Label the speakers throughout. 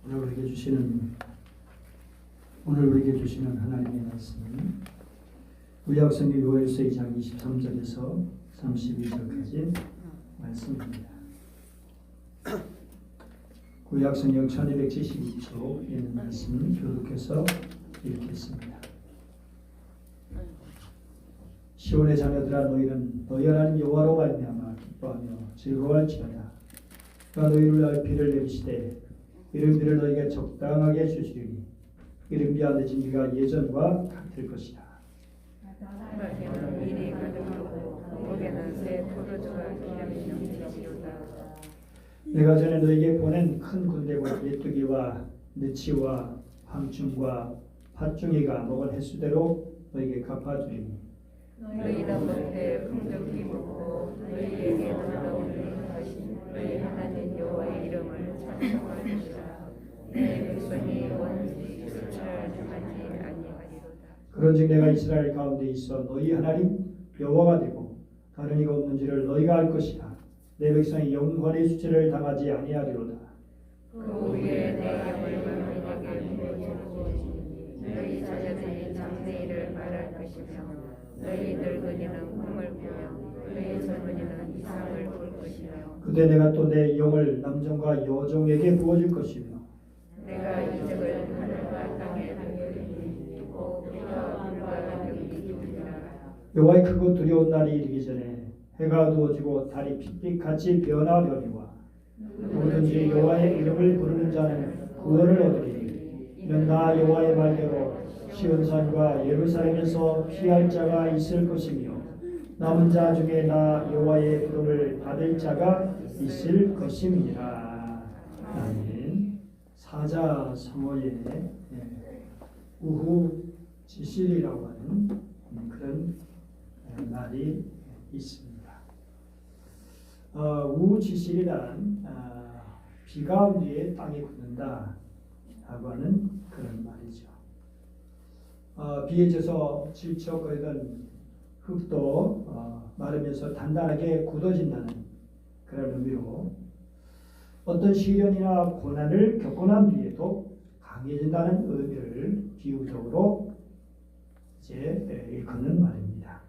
Speaker 1: 오늘 우리에게 주시는 하나님의 말씀은 구약성경 요엘서 2장 23절에서 32절까지 말씀입니다. 구약성경 1272쪽 있는 말씀을 교독해서 읽겠습니다. 시온의 자녀들아, 너희는 너희 하나님 여호와로 말미암아 기뻐하며 즐거워할지어다. 그가 너희를 위하여 비를 내리시되 이른비를 너희에게 적당하게 주시리니 이른비와 늦은 비가 예전과 같을 것이다.
Speaker 2: 마지막에는 일이 가득하고 목에는 새 포도주가 기름이 넘치리로다.
Speaker 1: 내가 전에 너희에게 보낸 큰 군대와 메뚜기와 느치와 황충과 팥중이가 먹은 횟수대로 너희에게 갚아주리니
Speaker 2: 너희는 그때 풍족히 먹고 너희에게 놀라운 일을 하신 너희 하나님 여호와의 이름을 찬송할 것이라. 내 백성이 원치 수철하지 아니하리로다.
Speaker 1: 그런즉 내가 이스라엘 가운데 있어 너희 하나님 여호와가 되고 다른 이가 없는지를 너희가 알 것이라. 내 백성이 영원히 수치를 당하지 아니하리로다.
Speaker 2: 그 후에 내 영을 너희에게 보여주리니 너희 자녀들이 장래일을 말할 것이며 너희 늙은이는 꿈을 꾸며 너희 젊은이는 이상을 볼 것이며
Speaker 1: 그때 내가 또 내 영을 남종과 여종에게 부어줄 것이며
Speaker 2: 내가 이적을 하늘과 땅에 보여주리니 곧 피와 불과 병이 이루리라.
Speaker 1: 여호와의 크고 두려운 날이 이르기 전에 해가 어두워지고 달이 핏빛같이 변화되리와 누구든지 여호와의 이름을 부르는 자는 구원을 얻으리니 이는 나 여호와의 말대로 시온산과 예루살렘에서 피할 자가 있을 것이며 남은 자 중에 나 여호와의 부름을 받을 자가 있을 것임이니라. 아멘. 사자성어의 우후 지실이라고 하는 그런 말이 있습니다. 우후 지실이란 비가 온 뒤에 땅이 굳는다 라고 하는 그런 말이죠. 비에 젖어 질척거리던 흙도 마르면서 단단하게 굳어진다는 그런 의미로 어떤 시련이나 고난을 겪고 난 뒤에도 강해진다는 의미를 비유적으로 이제 일컫는 말입니다.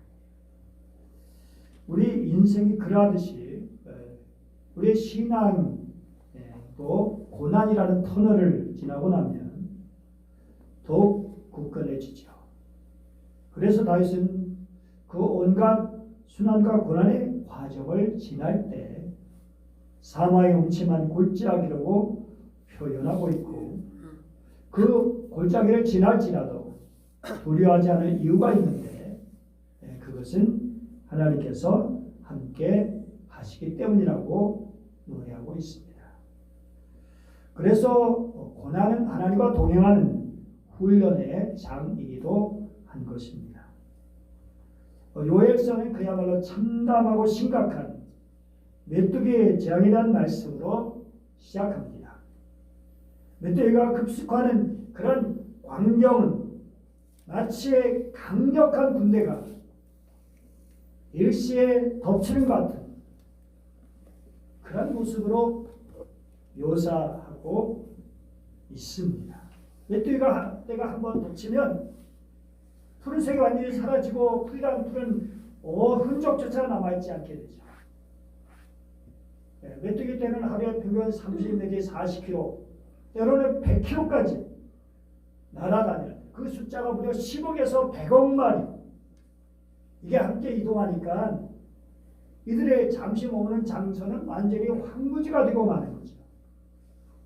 Speaker 1: 우리 인생이 그러하듯이 우리의 신앙도 고난이라는 터널을 지나고 나면 더욱 굳건해지죠. 그래서 다윗은 그 온갖 순환과 고난의 과정을 지날 때 사마의 음침한 골짜기라고 표현하고 있고 그 골짜기를 지날지라도 두려워하지 않을 이유가 있는데 그것은 하나님께서 함께 하시기 때문이라고 노래하고 있습니다. 그래서 고난은 하나님과 동행하는 훈련의 장이기도 한 것입니다. 요엘서는 그야말로 참담하고 심각한 메뚜기의 재앙이라는 말씀으로 시작합니다. 메뚜기가 급속하는 그런 광경은 마치 강력한 군대가 일시에 덮치는 것 같은 그런 모습으로 묘사하고 있습니다. 메뚜기가 때가 한번 덮치면 푸른색이 완전히 사라지고 푸른 흔적조차 남아있지 않게 되죠. 메뚜기 때는 하루에 평균 30 내지 40km, 때로는 100km까지 날아다니는 그 숫자가 무려 10억에서 100억 마리. 이게 함께 이동하니까 이들의 잠시 머무는 장소는 완전히 황무지가 되고 마는 거죠.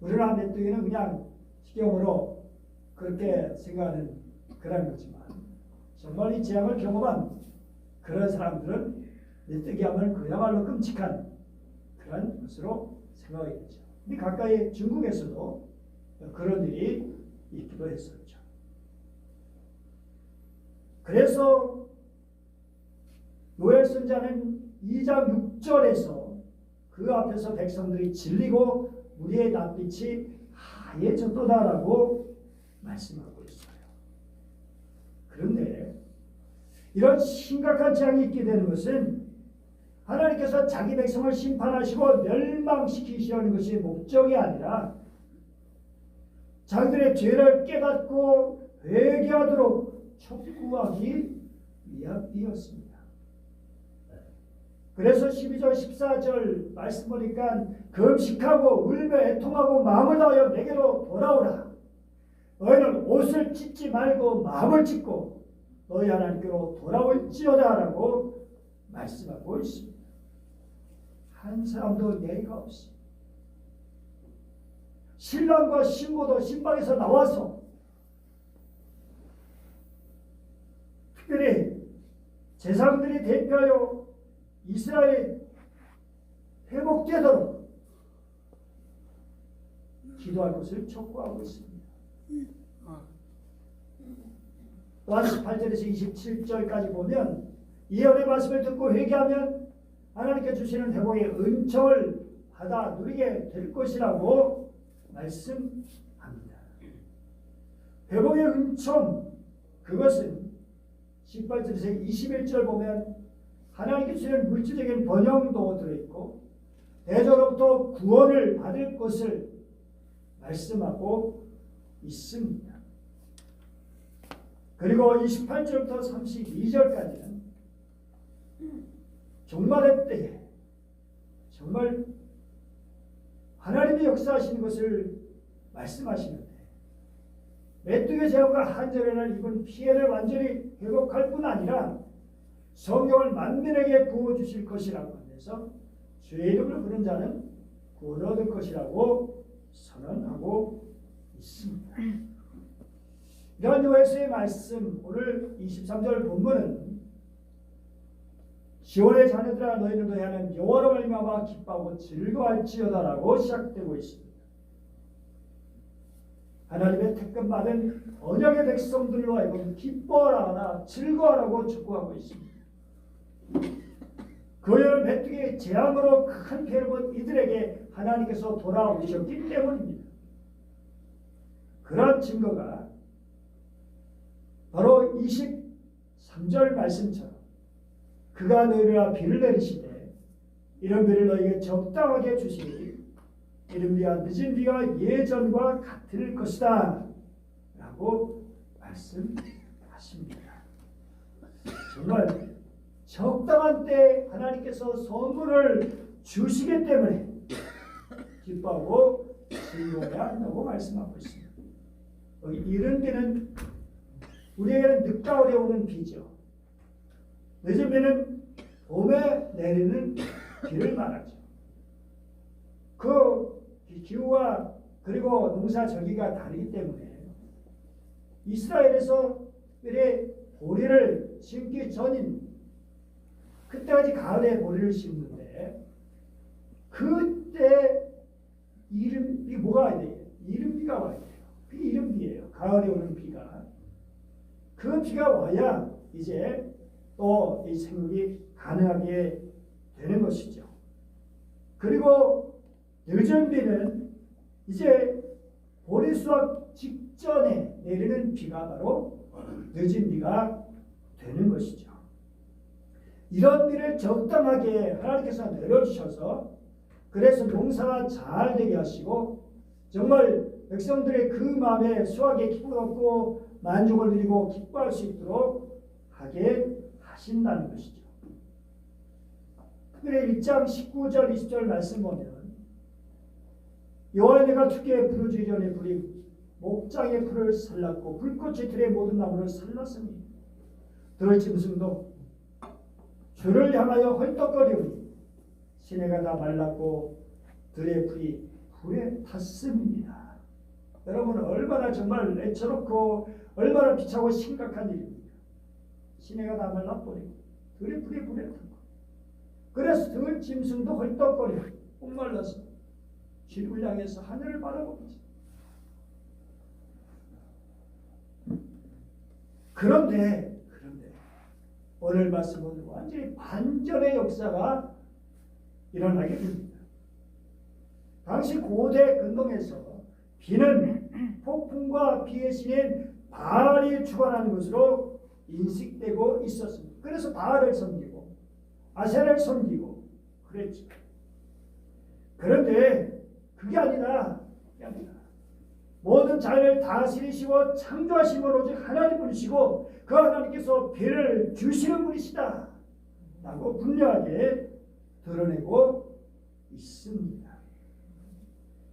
Speaker 1: 우리나라 메뚜기는 그냥 식용으로 그렇게 생각하는 그런 거지만 정말 이 재앙을 경험한 그런 사람들은 메뚜기 하면 그야말로 끔찍한 그런 것으로 생각이 되죠. 근데 가까이 중국에서도 그런 일이 있기도 했었죠. 그래서 요엘 선자는 2장 6절에서 그 앞에서 백성들이 질리고 무리의 낯빛이 하얘졌도다라고 말씀하고 있어요. 그런데 이런 심각한 재앙이 있게 되는 것은 하나님께서 자기 백성을 심판하시고 멸망시키시려는 것이 목적이 아니라 자기들의 죄를 깨닫고 회개하도록 촉구하기 위함이었습니다. 그래서 12절 14절 말씀 보니까 금식하고 울며 애통하고 마음을 다하여 내게로 돌아오라. 너희는 옷을 찢지 말고 마음을 찢고 너희 하나님께로 돌아올지어다 라고 말씀하고 있습니다. 한 사람도 예의가 없이 신랑과 신부도 신방에서 나와서 특별히 제사장들이 대표하여 이스라엘이 회복되도록 기도할 것을 촉구하고 있습니다. 또한 18절에서 27절까지 보면 예언의 말씀을 듣고 회개하면 하나님께 주시는 회복의 은총을 받아 누리게 될 것이라고 말씀합니다. 회복의 은총, 그것은 18절에서 21절 보면 하나님께 주시는 물질적인 번영도 들어있고 대저로부터 구원을 받을 것을 말씀하고 있습니다. 그리고 28절부터 32절까지는 종말의 때에 정말 하나님이 역사하시는 것을 말씀하시는데 메뚜기 제왕과 한절에는 이번 피해를 완전히 회복할 뿐 아니라 성경을 만민에게 부어주실 것이라고 하면서 주의 이름을 부른 자는 구원을 얻을 것이라고 선언하고 있습니다. 이러한 요에서의 말씀, 오늘 23절 본문은 시온의 자녀들아 너희는 너희 하나님 여호와로 말미암아 기뻐하고 즐거워할지어다라고 시작되고 있습니다. 하나님의 택금받은 언약의 백성들로 하여금 기뻐하라 즐거워하라고 촉구하고 있습니다. 그여는 메뚜기의 재앙으로 큰 피해를 본 이들에게 하나님께서 돌아오셨기 때문입니다. 그런 증거가 바로 23절 말씀처럼 그가 너희를 비를 내리시되 이런 비를 너희에게 적당하게 주시니 이른 비와 늦은 비가 예전과 같을 것이다 라고 말씀하십니다. 정말 적당한 때 하나님께서 선물을 주시기 때문에 기뻐하고 즐거워야 한다고 말씀하고 있습니다. 여기 이른 비는 우리에게는 늦가을에 오는 비죠. 늦은 비는 봄에 내리는 비를 말하죠. 그 기후와 그리고 농사 절기가 다르기 때문에 이스라엘에서 보리를 심기 전인 그때까지 가을에 보리를 심는데 그때 이른비 뭐가 와야 돼요? 이른비가 와야 돼요. 그게 이른비예요. 가을에 오는 비가. 그 비가 와야 이제 또 이 생육이 가능하게 되는 것이죠. 그리고 늦은 비는 이제 보리 수확 직전에 내리는 비가 바로 늦은 비가 되는 것이죠. 이런 비를 적당하게 하나님께서 내려주셔서 그래서 농사가 잘 되게 하시고 정말 백성들의 그 마음에 수확에 기쁨을 얻고 만족을 누리고 기뻐할 수 있도록 하게 하신다는 것이죠. 특별히 1장 19절 20절 말씀 보면 여호와의 내가 주께 불을 주기 전에 불이 목장의 풀을 살랐고 불꽃이 들의 모든 나무를 살랐으니 들의 짐승도 주를 향하여 헐떡거리오니 시내가 다 말랐고 들의 풀이 불에 탔습니다. 여러분 얼마나 정말 애처롭고 얼마나 비참하고 심각한 일입니까? 시내가 다 말라버리고 들의 풀이 불에 탄 거. 그래서 들 짐승도 헐떡거려 목말라서 주를 향해서 하늘을 바라봅니다. 그런데 오늘 말씀은 완전히 반전의 역사가 일어나게 됩니다. 당시 고대 근동에서 비는 폭풍과 비의 신인 바알이 주관하는 것으로 인식되고 있었습니다. 그래서 바알을 섬기고 아세라를 섬기고 그랬죠. 그런데 그게 아니라 모든 자연을 다스리시고 창조하신 분 오직 하나님뿐이시고 그 하나님께서 배를 주시는 분이시다 라고 분명하게 드러내고 있습니다.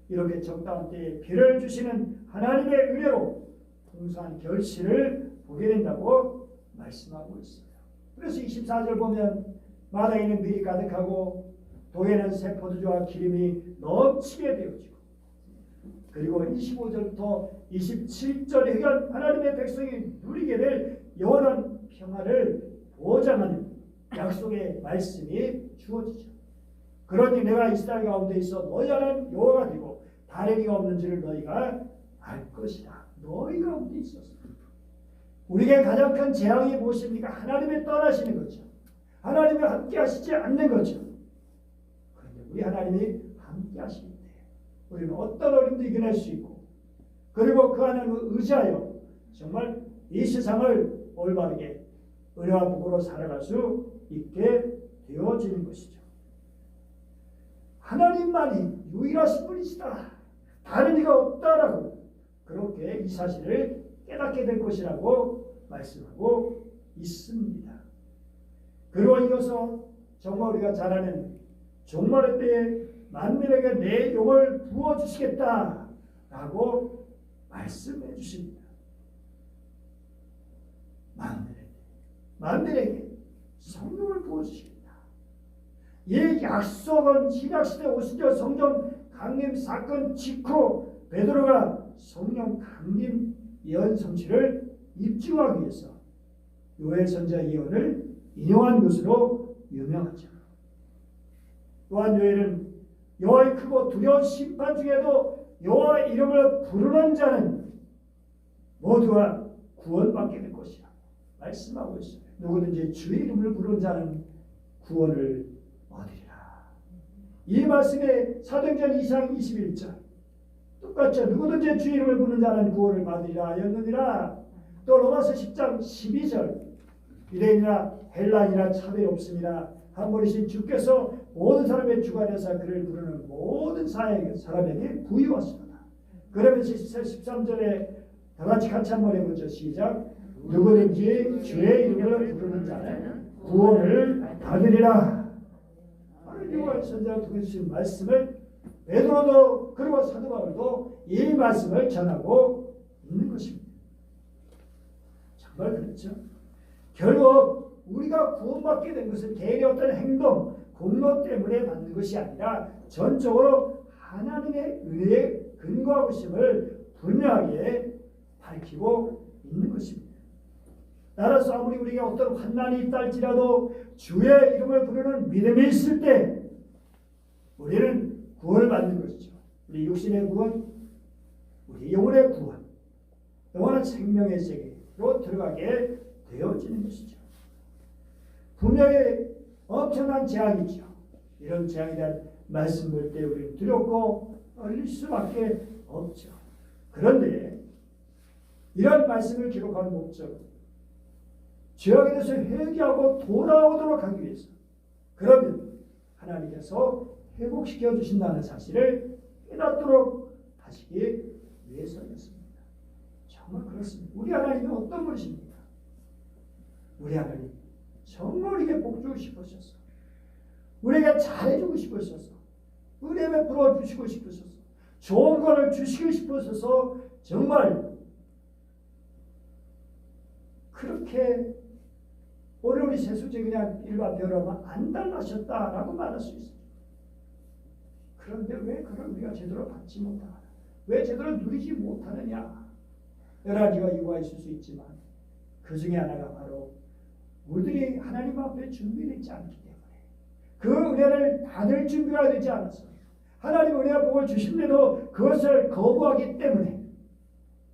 Speaker 1: 이렇게 적당한 때에 배를 주시는 하나님의 은혜로 풍성한 결실을 보게 된다고 말씀하고 있어요. 그래서 24절 보면 마당에는 밀이 가득하고 동에는 새 포도주와 기름이 넘치게 되어지고, 그리고 25절부터 27절에 하나님의 백성이 누리게 될 영원한 평화를 보장하는 약속의 말씀이 주어지죠. 그러니 내가 이스라엘 가운데 있어 너희 하나님 여호와가 되고 다른 이가 없는지를 너희가 알 것이다. 너희 가운데 있어서 우리에게 가장 큰 재앙이 무엇입니까? 하나님의 떠나시는 거죠. 하나님이 함께 하시지 않는 거죠. 그런데 우리 하나님이 함께 하시는데 우리는 어떤 어림도 이겨낼 수 있고, 그리고 그 하나님을 의지하여 정말 이 세상을 올바르게 은혜와 복으로 살아갈 수 있게 되어지는 것이죠. 하나님만이 유일하신 분이시다. 다른 이가 없다라고 그렇게 이 사실을 깨닫게 될 것이라고 말씀하고 있습니다. 그리고 이어서 정말 우리가 잘 아는 종말의 때에 만민에게 내 영을 부어주시겠다라고 말씀해 주십니다. 만민에게 성령을 부어주시겠다. 이 약속은 신약시대 오순절 성령 강림 사건 직후 베드로가 성령 강림 예언 성취를 입증하기 위해서 요엘 선지자 예언을 인용한 것으로 유명하죠. 또한 요엘은 여호와의 크고 두려운 심판 중에도 여호와의 이름을 부르는 자는 모두가 구원받게 될 것이라고 말씀하고 있어요. 누구든지 주의 이름을 부르는 자는 구원을 얻으리라. 이 말씀에 사도행전 2장 21절 똑같죠. 누구든지 주의 이름을 부르는 자는 구원을 받으리라 하였느니라. 또 로마서 10장 12절 유대인이나 헬라인이나 차별이 없습니다. 한 분이신 주께서 모든 사람의 주가 되사 그를 부르는 모든 사람에게 부유하시도다. 그러면서 13절에 다같이 같이 한번 해보죠. 시작. 누구든지 주의 이름을 부르는 자는 구원을 받으리라. 요한 선지자가 통해주신 말씀을 베드로도 그리고 사도 바울도 이 말씀을 전하고 있는 것입니다. 정말 그렇죠. 결국 우리가 구원받게 된 것은 개인의 어떤 행동, 공로 때문에 받는 것이 아니라 전적으로 하나님의 은혜에 근거하고 있음을 분명하게 밝히고 있는 것입니다. 따라서 아무리 우리에게 어떤 환난이 있다 할지라도 주의 이름을 부르는 믿음이 있을 때 우리는 구원을 받는 것이죠. 우리 육신의 구원, 우리 영혼의 구원, 영원한 생명의 세계로 들어가게 되어지는 것이죠. 분명히 엄청난 재앙이죠. 이런 재앙에 대한 말씀을 때 우리는 두렵고 떨릴 수밖에 없죠. 그런데 이런 말씀을 기록하는 목적은 죄악에 대해서 회개하고 돌아오도록 하기 위해서, 그러면 하나님께서 회복시켜 주신다는 사실을 깨닫도록 하시기 위해서였습니다. 정말 그렇습니다. 우리 하나님은 어떤 분이십니까? 우리 하나님 정말 우리에게 복 주고 싶으셨어. 우리에게 잘해주고 싶으셨어. 은혜 베풀어 주시고 싶으셨어. 좋은 것을 주시고 싶으셔서 정말 그렇게 오늘 우리 세수제 그냥 일반 별하면 안 달라셨다라고 말할 수 있어요. 그런데 왜 그걸 우리가 제대로 받지 못하느냐? 왜 제대로 누리지 못하느냐? 여러 가지가 이유가 있을 수 있지만 그 중에 하나가 바로 우리들이 하나님 앞에 준비되지 않기 때문에, 그 은혜를 받을 준비가 되지 않았어요. 하나님 은혜와 복을 주신데도 그것을 거부하기 때문에,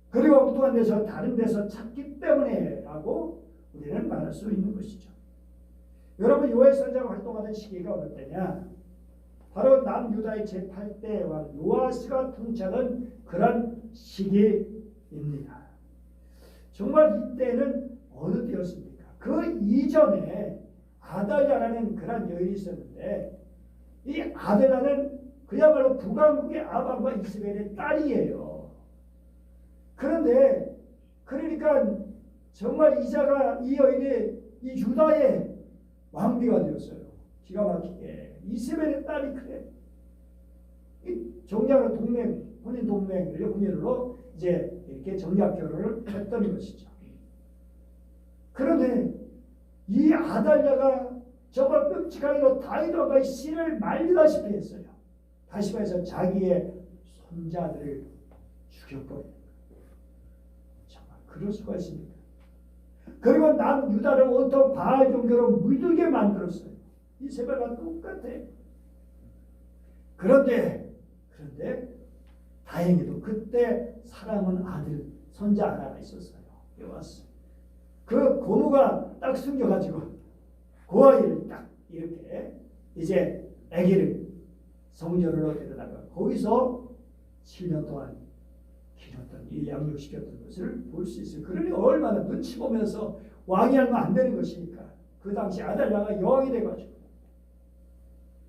Speaker 1: 그리고 엉뚱한 데서 다른 데서 찾기 때문에라고 우리는 말할 수 있는 것이죠. 여러분, 요엘 선지자가 활동하던 시기가 어느 때냐? 바로 남유다의 제8대왕 요아스가 통치하던 그런 시기입니다. 정말 이때는 어느 때였습니까? 그 이전에 아달랴라는 그런 여인이 있었는데, 이 아달랴는 그야말로 북왕국의 아방과 이스벨의 딸이에요. 그러니까 정말 이 여인이 이 유다의 왕비가 되었어요. 기가 막히게. 이세벨의 딸이 그래. 이 정략으로 혼인 동맹을 혼인으로 이제 이렇게 정략 결혼을 했던 것이죠. 그런데 이 아달랴가 정말 끔찍하게도 다윗과 씨를 말리다시피 했어요. 다시 말해서 자기의 손자들을 죽여버린 거예요. 정말 그럴 수가 있습니까? 그리고 남유다를 온통 바알 종교로 물들게 만들었어요. 이세벨과 똑같아. 그런데 다행히도 그때 사랑하는 아들 손자 하나가 있었어요. 왔어요. 그 고모가 딱 숨겨가지고 그 아이를 딱 이렇게 이제 아기를 성전으로 데려다가 거기서 7년 동안 기렸던 이 양육시켰던 것을 볼 수 있어요. 그러니 얼마나 눈치 보면서 왕이 하면 안 되는 것이니까 그 당시 아달랴가 여왕이 돼가지고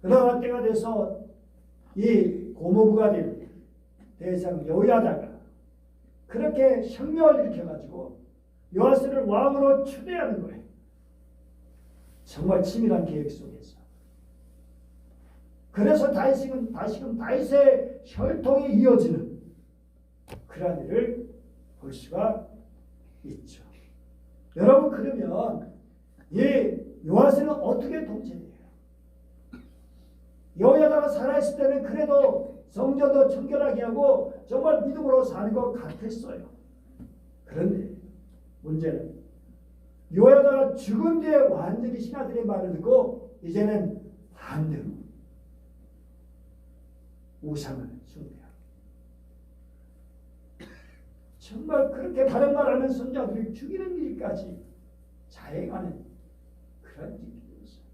Speaker 1: 그러나 때가 돼서 이 고모부가 된 대상 여호야다가 그렇게 혁명을 일으켜가지고 요아스를 왕으로 추대하는 거예요. 정말 치밀한 계획 속에서. 그래서 다시금 다윗의 혈통이 이어지는 그런 일을 볼 수가 있죠. 여러분 그러면 이 요아스는 어떻게 통치해요? 여호야다가 살아있을 때는 그래도 성전도 청결하게 하고 정말 믿음으로 사는 것 같았어요. 그런데 문제는 여호야다가 죽은 뒤에 완전히 신하들의 말을 듣고 이제는 반대로 우상을 숭배하고 정말 그렇게 다른 말하는 선자들을 죽이는 일까지 자행하는 그런 일이 되었어요.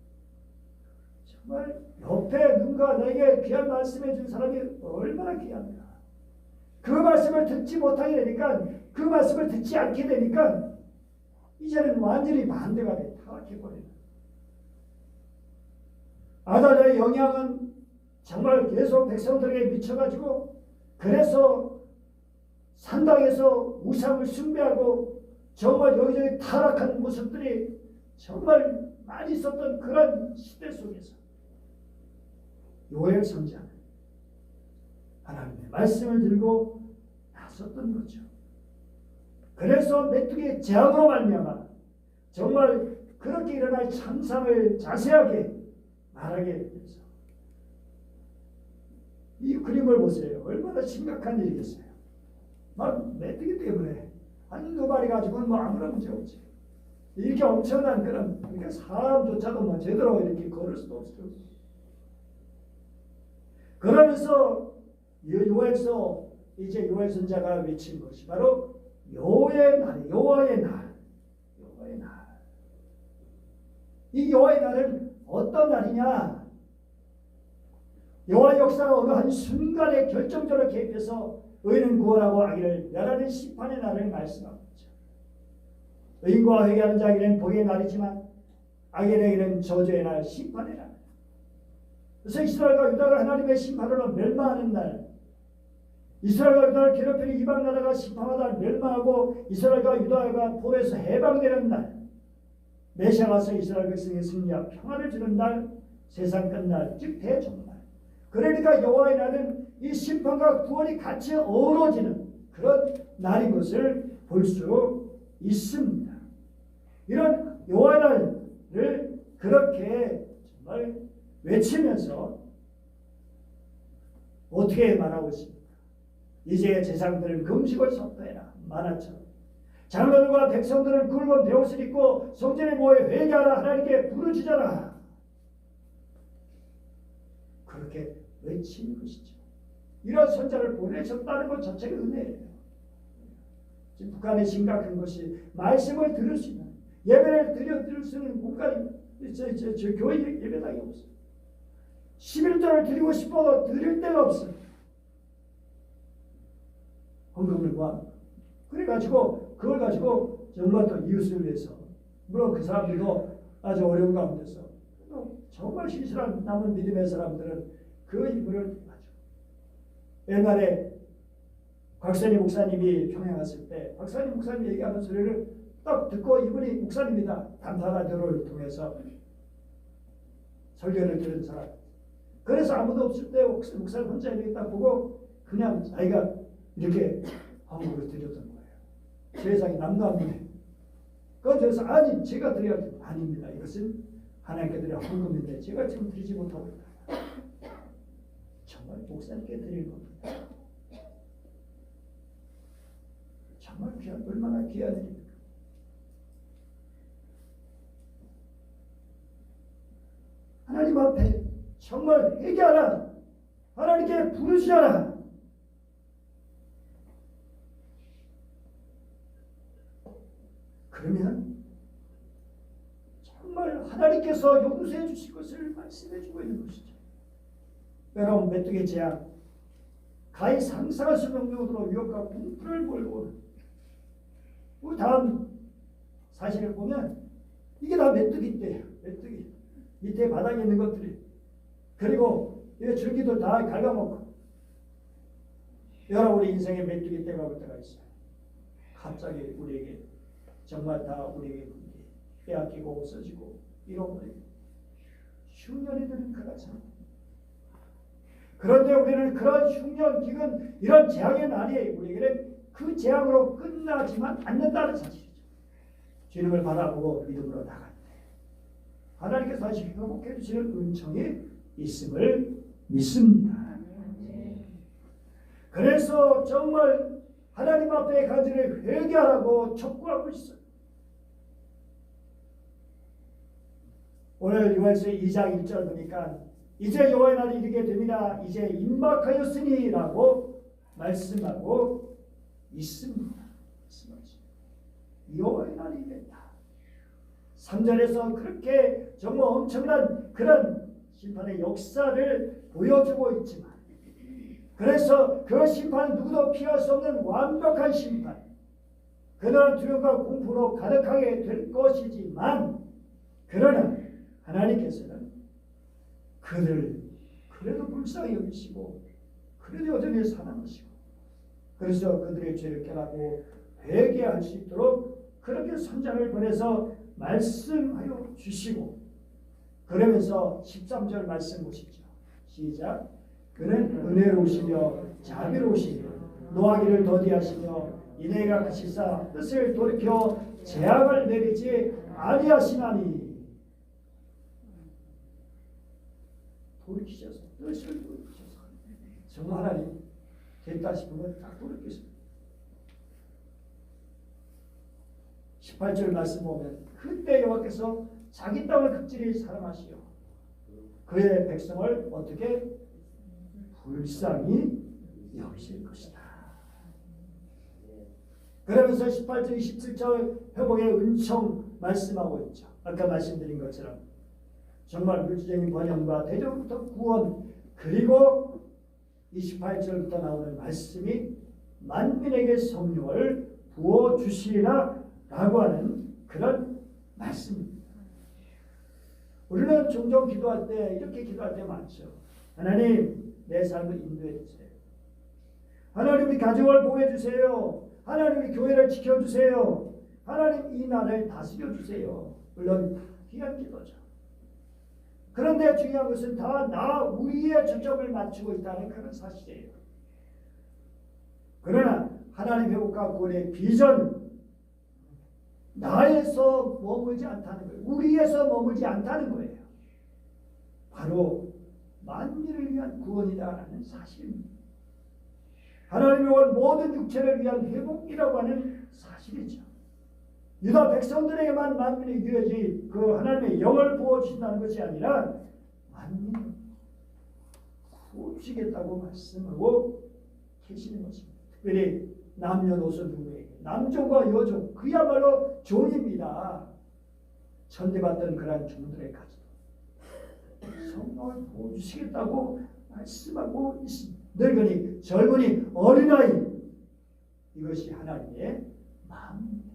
Speaker 1: 정말 옆에 누군가 나에게 귀한 말씀해 준 사람이 얼마나 귀한가. 그 말씀을 듣지 못하게 되니까 그 말씀을 듣지 않게 되니까 이제는 완전히 반대가 돼 타락해버리는. 아달랴의 영향은 정말 계속 백성들에게 미쳐가지고 그래서 산당에서 우상을 숭배하고 정말 여기저기 타락한 모습들이 정말 많이 있었던 그런 시대 속에서 요엘 선지자는 하나님의 말씀을 들고 나섰던 거죠. 그래서 메뚜기의 재앙으로 말미암아 정말 그렇게 일어날 참상을 자세하게 말하게 되면서 이 그림을 보세요. 얼마나 심각한 일이겠어요. 막 메뚜기 때문에 한두 마리 가지고는 뭐 아무런 문제 없지. 이렇게 엄청난 그런 그러니까 사람조차도 뭐 제대로 이렇게 걸을 수도 없어요. 그러면서 요엘서 이제 요엘 선자가 외친 것이 바로 여호와의 날, 여호와의 날, 여호와의 날. 이 여호와의 날은 어떤 날이냐? 여호와 역사가 어느 한 순간에 결정적으로 개입해서 의인은 구원하고 악인을 멸하는 심판의 날을 말씀하고 있죠. 의인과 회개하는 자에게는 복의 날이지만 악인에게는 저주의 날, 심판의 날. 그래서 이스라엘과 유다가 하나님의 심판으로 멸망하는 날, 이스라엘과 유다를 괴롭히는 이방 나라가 심판하다 멸망하고 이스라엘과 유다가 포로에서 해방되는 날, 메시아가 와서 이스라엘 백성의 승리와 평화를 주는 날, 세상 끝날, 즉 대종말. 그러니까 여호와의 날은 이 심판과 구원이 같이 어우러지는 그런 날인 것을 볼 수 있습니다. 이런 여호와의 날을 그렇게 정말 외치면서 어떻게 말하고 있습니까? 이제 제사장들은 금식을 선포해라. 만화처럼. 장로들과 백성들은 굵은 베옷을 입고 성전에 모여 회개하라. 하나님께 부르짖어라. 그렇게 외치는 것이죠. 이런 선자를 보내셨다는 것 자체가 은혜예요. 지금 북한에 심각한 것이 말씀을 들을 수 있는 예배를 들을 수 있는 공간이 저 교회 예배당이 없어요. 11조를 드리고 싶어도 드릴 데가 없어요. 헌금을 구하는. 그래가지고 그걸 가지고 정말 또 이웃을 위해서 물론 그 사람들도 아주 어려운 가운데서 정말 신실한 남은 믿음의 사람들은 그 이불을 가지고 옛날에 박선희 목사님이 평양 갔을 때 박선희 목사님 얘기하는 소리를 딱 듣고 이분이 목사님이다. 단타 라디오를 통해서 설교를 들은 사람. 그래서 아무도 없을 때 목사님 혼자 이렇게 딱 보고 그냥 자기가 이렇게 한국을 드렸던 거예요. 세상에 남도 안 보네. 그래서 아니 제가 드려야지. 아닙니다. 이것은 하나님께 드려 헌금인데 제가 지금 드리지 못하고 있다. 정말 목사님께 드릴 겁니다. 정말 귀한, 얼마나 귀한 일입니까? 하나님 앞에 정말 회개하라. 하나님께 부르시라. 그러면 정말 하나님께서 용서해 주실 것을 말씀해 주고 있는 것이죠. 여러분 메뚜기 재앙 가히 상상할 수 없는 정도로 위협과 공포를 몰고 그 다음 사실을 보면 이게 다 메뚜기 떼예요. 메뚜기 밑에 바닥에 있는 것들이 그리고 이 줄기도 다 갉아먹고 여러분 우리 인생에 메뚜기 떼가 올 때가 있어요. 갑자기 우리에게 정말 다 우리에게 빼앗기고 없어지고 잃어버리고 흉년이 드는 것 같잖아요. 그런데 우리는 그런 흉년, 기근, 이런 재앙의 날이 우리에게는 그 재앙으로 끝나지만 않는다는 사실이죠. 주님을 바라보고 믿음으로 나갈 때 하나님께서 다시 회복해 주시는 은총이 있음을 믿습니다. 그래서 정말 하나님 앞에 간절히 회개하라고 촉구하고 있어요. 오늘 요한서 2장 1절 보니까 이제 여호와의 날이 이르게 됩니다. 이제 임박하였으니라고 말씀하고 있습니다. 여호와의 날이 이랬다. 3절에서 그렇게 정말 엄청난 그런 심판의 역사를 보여주고 있지만 그래서 그 심판은 누구도 피할 수 없는 완벽한 심판 그날은 두려움과 공포로 가득하게 될 것이지만 그러나 하나님께서는 그들을 그래도 불쌍히 여기시고 그래도 여전히 사랑하시고 그래서 그들의 죄를 깨닫고 회개할 수 있도록 그렇게 선자를 보내서 말씀하여 주시고 그러면서 13절 말씀 보시죠. 시작. 그는 은혜로우시며 자비로우시며 노하기를 더디하시며 인애가 가시사 뜻을 돌이켜 재앙을 내리지 아니하시나니 돌이키셔서 뜻을 돌이키셔서 정말 하나님 됐다 싶으면 딱 돌이키십니다. 18절 말씀 보면 그때 여호와께서 자기 땅을 극진히 사랑하시어 그의 백성을 어떻게 불쌍히 여기실 것이다. 그러면서 18절 27절 회복의 은총 말씀하고 있죠. 아까 말씀드린 것처럼 정말 물질적인 번영과 대적부터 구원 그리고 28절부터 나오는 말씀이 만민에게 성령을 부어주시리라 라고 하는 그런 말씀입니다. 우리는 종종 기도할 때 이렇게 기도할 때 많죠. 하나님 내 삶을 인도해 주세요. 하나님 우리 가정을 보호해 주세요. 하나님 우리 교회를 지켜주세요. 하나님 이 나라를 다스려 주세요. 물론 귀한 기도죠. 그런데 중요한 것은 다 우리의 초점을 맞추고 있다는 그런 사실이에요. 그러나 하나님 회복과 구원의 비전 나에서 머물지 않다는 거예요. 우리에서 머물지 않다는 거예요. 바로 만민을 위한 구원이다라는 사실입니다. 하나님의 원 모든 육체를 위한 회복이라고 하는 사실이죠. 유다 백성들에게만 만민이 이루어지 그 하나님의 영을 부어주신다는 것이 아니라 만민을 구워주시겠다고 말씀하고 계시는 것입니다. 특별히 남녀노소 누구에게 남종과 여종 그야말로 종입니다. 천대받던 그러한 종들에게까지 성령을 부어주시겠다고 말씀하고 있습니다. 늙은이 젊은이 어린아이 이것이 하나님의 마음입니다.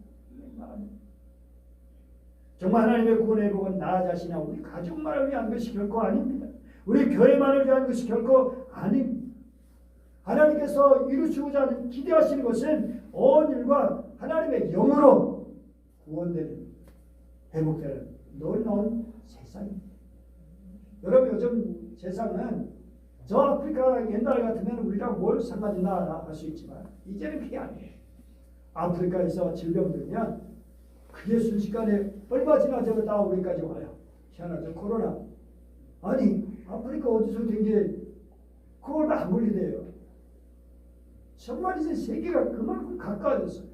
Speaker 1: 정말 하나님의 구원의 복은 나 자신이나 우리 가족만을 위한 것이 결코 아닙니다. 우리 교회만을 위한 것이 결코 아닙니다. 하나님께서 이루시고자 하는 기대하시는 것은 온 일과 하나님의 영으로 구원되는 회복되는 놀라운 세상입니다. 여러분 요즘 세상은 저 아프리카 옛날 같으면 우리랑 뭘 상관있나 할 수 있지만 이제는 그게 아니에요. 아프리카에서 질병 들면 그게 순식간에 얼마 지나서 다 우리까지 와요. 희한하죠. 코로나. 아니 아프리카 어디서 된 게 그걸 안 걸리대요. 정말 이제 세계가 그만큼 가까워졌어요.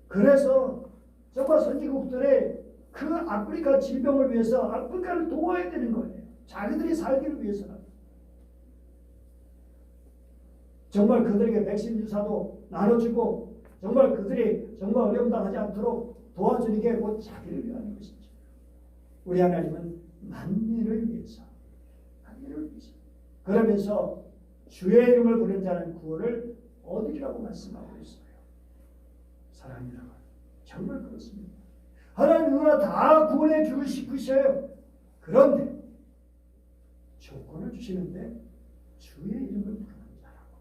Speaker 1: 그래서 정말 선진국들의 그 아프리카 질병을 위해서 아프리카를 도와야 되는 거예요. 자기들이 살기를 위해서는. 정말 그들에게 백신 주사도 나눠주고 정말 그들이 정말 어려움 당하지 않도록 도와주는 게 곧 자기를 위한 것이죠. 우리 하나님은 만민을 위해서 그러면서 주의 이름을 부르는 자는 구원을 얻으리라고 말씀하고 있어요. 사랑이라고 정말 그렇습니다. 하나님 누구나 다 구원해 주고 싶으셔요. 그런데 조건을 주시는데 주의 이름을 부르는 자라고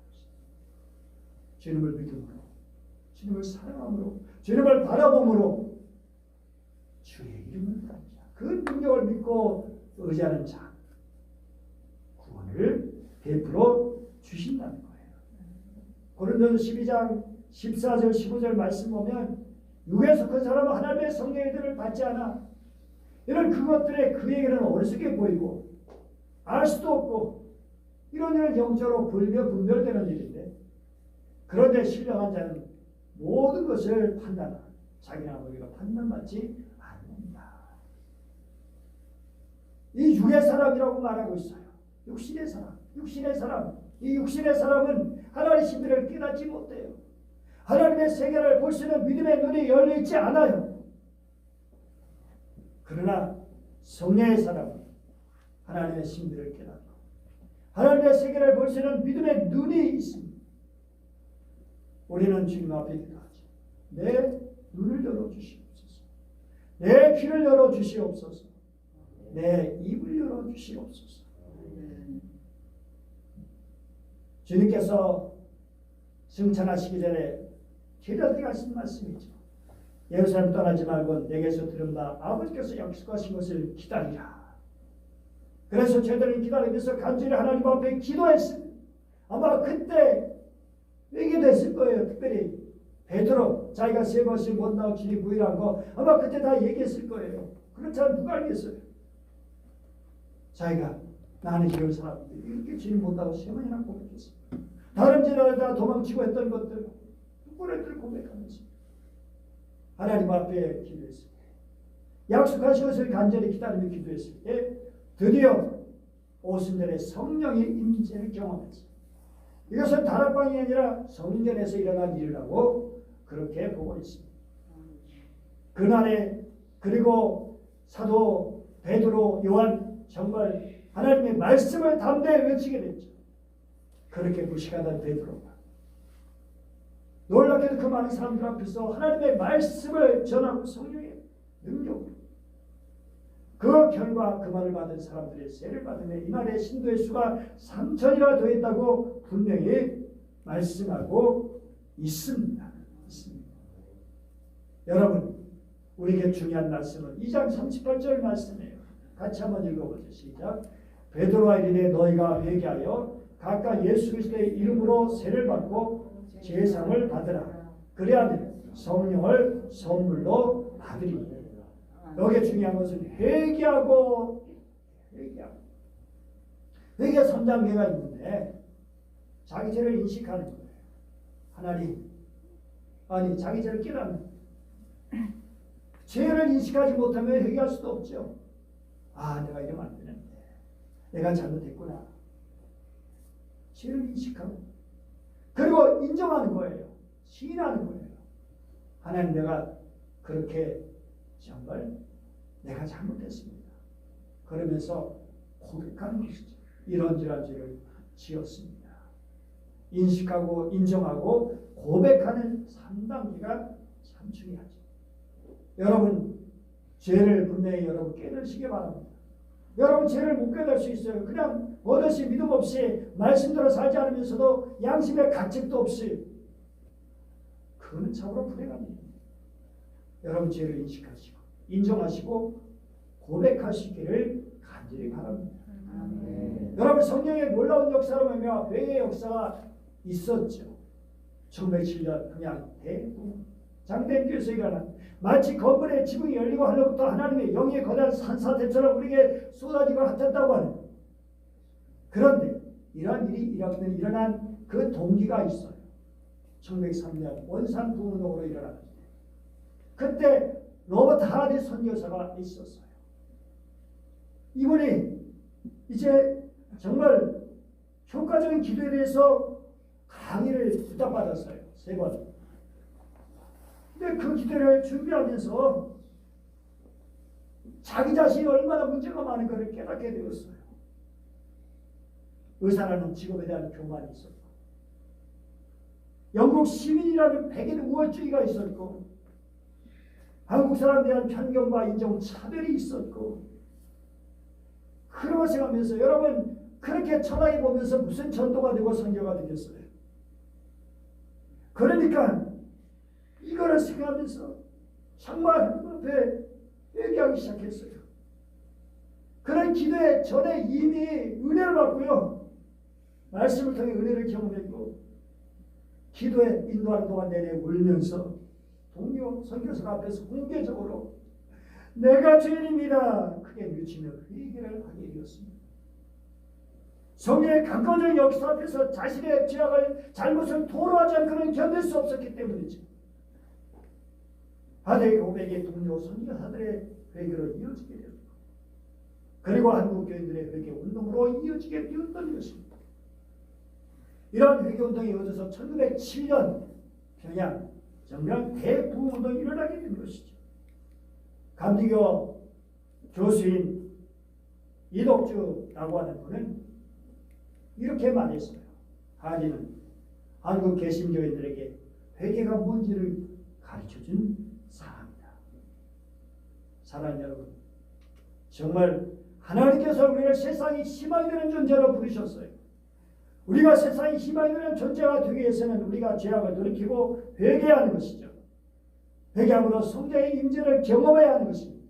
Speaker 1: 주님을 믿음으로 주님을 사랑함으로 주님을 바라봄으로 주의 이름을 부르는 자, 그 능력을 믿고 의지하는 자 구원을 베풀어 주신다는 거예요. 고린도서 12장 14절 15절 말씀 보면 육에 속한 사람은 하나님의 성령의 은혜를 받지 않아. 이런 그것들에 그에게는 어리석게 보이고 알 수도 없고 이런 일은 영적으로 분별되는 일인데 그런데 신령한 자는 모든 것을 판단하라. 자기나 우리가 판단받지 않는다. 이 육의 사람이라고 말하고 있어요. 육신의 사람. 이 육신의 사람은 하나님의 신비를 깨닫지 못해요. 하나님의 세계를 볼 수 있는 믿음의 눈이 열려있지 않아요. 그러나 성령의 사람은 하나님의 신비를 깨닫고 하나님의 세계를 볼 수 있는 믿음의 눈이 있습니다. 우리는 주님 앞에 기도하죠. 내 눈을 열어주시옵소서. 내 귀를 열어주시옵소서. 내 입을 열어주시옵소서. 주님께서 승천하시기 전에 제자들에게 하신 말씀이죠. 예루살렘 떠나지 말고 내게서 들은 바 아버지께서 약속하신 것을 기다리라. 그래서 제자들이 기다리면서 간절히 하나님 앞에 기도했습니다. 아마 그때 얘기됐을 거예요. 특별히 베드로 자기가 세 번씩 못 나와 주님 부인한 거 아마 그때 다 얘기했을 거예요. 그렇지 않으면 누가 알겠어요. 자기가 나는 이런 사람인데 이렇게 주님 못 나와 세 번이나 고백했습니다. 다른 제자들 다 도망치고 했던 것들 누구를 고백하면서 하나님 앞에 기도했을 때 약속하신 것을 간절히 기다리며 기도했을 때 드디어 오순절에 성령의 임재를 경험했어요. 이것은 다락방이 아니라 성전에서 일어난 일이라고 그렇게 보고 있습니다. 그날에 그리고 사도 베드로 요한 정말 하나님의 말씀을 담대히 외치게 됐죠. 그렇게 무식하던 베드로가 놀랍게도 그 많은 사람들 앞에서 하나님의 말씀을 전하고 성령의 능력으로 그 결과 그 말을 받은 사람들의 세를 받으며 이날의 신도의 수가 3,000이나 되었다고 분명히 말씀하고 있습니다. 여러분 우리에게 중요한 말씀은 2장 38절 말씀이에요. 같이 한번 읽어보죠. 시작. 베드로와 이르되 너희가 회개하여 각각 예수 그리스도의 이름으로 세를 받고 제사를 받으라. 그래야 성령을 선물로 받으리니. 여기에 중요한 것은 회개하고 회개 3단계가 있는데 자기 죄를 인식하는 거예요. 하나님 아니 자기 죄를 깨닫는 죄를 인식하지 못하면 회개할 수도 없죠. 아 내가 이러면 안 되는데 내가 잘못했구나. 죄를 인식하고 그리고 인정하는 거예요. 시인하는 거예요. 하나님 내가 그렇게 정말 내가 잘못했습니다. 그러면서 고백하는 것이죠. 이런저런 죄를 지었습니다. 인식하고 인정하고 고백하는 3단계가 참 중요하죠. 여러분 죄를 분명히 여러분 깨달으시기 바랍니다. 여러분 죄를 못 깨달을 수 있어요. 그냥 버릇이 믿음 없이 말씀대로 살지 않으면서도 양심의 가책도 없이, 그거는 참으로 불행합니다. 여러분 죄를 인식하시고 인정하시고 고백하시기를 간절히 바랍니다. 여러분 성령의 놀라운 역사로 말미암아 회개의 역사가 있었죠. 1907년 그냥 대부분 장대교에서 일어난 마치 건물의 지붕이 열리고 하늘부터 하나님의 영의 거대한 산사대처럼 우리에게 쏟아지고 핫했다고 하는, 그런데 이러한 일이 일어난 그 동기가 있어요. 1903년 원산 부운동으로 일어났는데 그때 로버트 하디 선교사가 있었어요. 이분이 이제 정말 효과적인 기도에 대해서 강의를 부탁받았어요. 3번. 근데 그 기도를 준비하면서 자기 자신이 얼마나 문제가 많은 것을 깨닫게 되었어요. 의사라는 직업에 대한 교만이 있었고, 영국 시민이라는 백인 우월주의가 있었고, 한국 사람에 대한 편견과 인종 차별이 있었고, 그런 것을 생각하면서 여러분 그렇게 철학해 보면서 무슨 전도가 되고 선교가 되겠어요? 그러니까 이거를 생각하면서 정말 하나님 앞에 회개하기 시작했어요. 그런 기도에 전에 이미 은혜를 받고요, 말씀을 통해 은혜를 경험했고, 기도에 인도하는 동안 내내 울면서 동료 선교사 앞에서 공개적으로 내가 죄인입니다 크게 뉘우치며 회개를 하게 되었습니다. 성령의 강권적 역사 앞에서 자신의 죄악을 잘못을 토로하지 않고는 견딜 수 없었기 때문이죠. 하나의 고백의 동료 선교사들의 회개로 이어지게 되었고, 그리고 한국 교인들의 회개 운동으로 이어지게 되었던 것입니다. 이러한 회개 운동이 이어져서 1907년 평양 정말 대부흥 운동이 일어나게 된 것이죠. 감리교 교수인 이덕주라고 하는 분은 이렇게 말했어요. 하디는 한국 개신교인들에게 회개가 뭔지를 가르쳐준 사람이다. 사랑하는 여러분, 정말 하나님께서 우리를 세상이 희망이 되는 존재로 부르셨어요. 우리가 세상이 희망이 되는 존재가 되기 위해서는 우리가 죄악을 돌이키고 회개해야 하는 것이죠. 회개함으로 성령의 임재를 경험해야 하는 것입니다.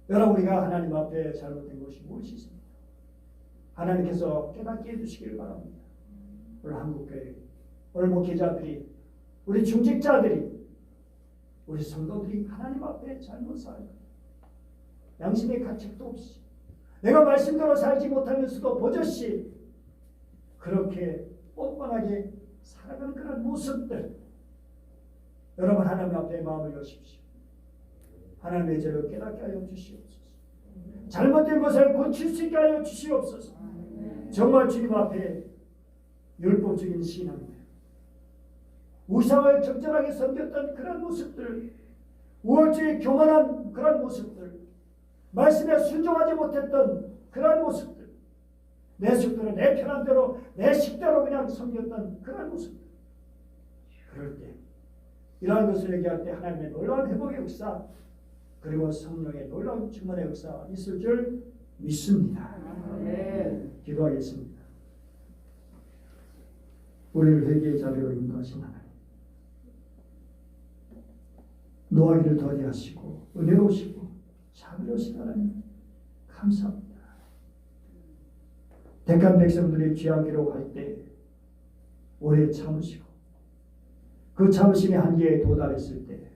Speaker 1: 여러분, 우리가 하나님 앞에 잘못된 것이 무엇이 있습니까? 하나님께서 깨닫게 해주시기를 바랍니다. 오늘 한국교회, 오늘 목회자들이, 우리 중직자들이, 우리 성도들이 하나님 앞에 잘못 살고 양심의 가책도 없이 내가 말씀대로 살지 못하면서도 버젓이 그렇게 뻔뻔하게 살아가는 그런 모습들, 여러분 하나님 앞에 마음을 여십시오. 하나님의 죄를 깨닫게 하여 주시옵소서. 잘못된 것을 고칠 수 있게 하여 주시옵소서. 정말 주님 앞에 율법적인 신앙들, 우상을 적절하게 섬겼던 그런 모습들, 우월주의 교만한 그런 모습들, 말씀에 순종하지 못했던 그런 모습들, 내 속대로 내 편한 대로 내 식대로 그냥 섬겼던 그런 모습들, 그럴 때 이러한 것을 얘기할 때 하나님의 놀라운 회복의 역사, 그리고 성령의 놀라운 충만의 역사가 있을 줄 믿습니다. 네. 기도하겠습니다. 우리를 회개의 자리로 인도하신 하나님, 노하기를 더디하시고 은혜로우시고 자비로우신 하나님, 감사합니다. 택한 백성들이 죄악 기록할 때 오래 참으시고 그 참으심의 한계에 도달했을 때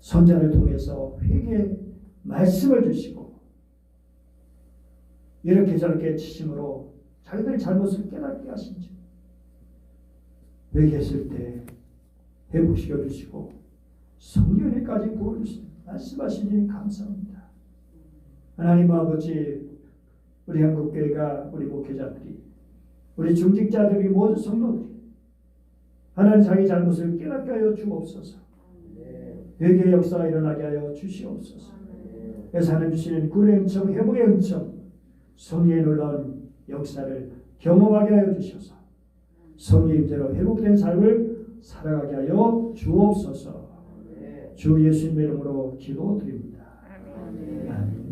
Speaker 1: 선자를 통해서 회개의 말씀을 주시고 이렇게 저렇게 치심으로 자기들의 잘못을 깨닫게 하신 줄 회개했을 때 회복시켜 주시고 성령에까지 부어주시니 말씀하시니 감사합니다. 하나님 아버지, 우리 한국교회가, 우리 목회자들이, 우리 중직자들이, 모든 성도들이 하나님 자기 잘못을 깨닫게 하여 주옵소서. 회개의 역사가 일어나게 하여 주시옵소서. 그래서 하나님 주시는 구원의 은총, 회복의 은총, 성령의 놀라운 역사를 경험하게 하여 주셔서 성령의 임재로 회복된 삶을 살아가게 하여 주옵소서. 주 예수님의 이름으로 기도드립니다. 아멘.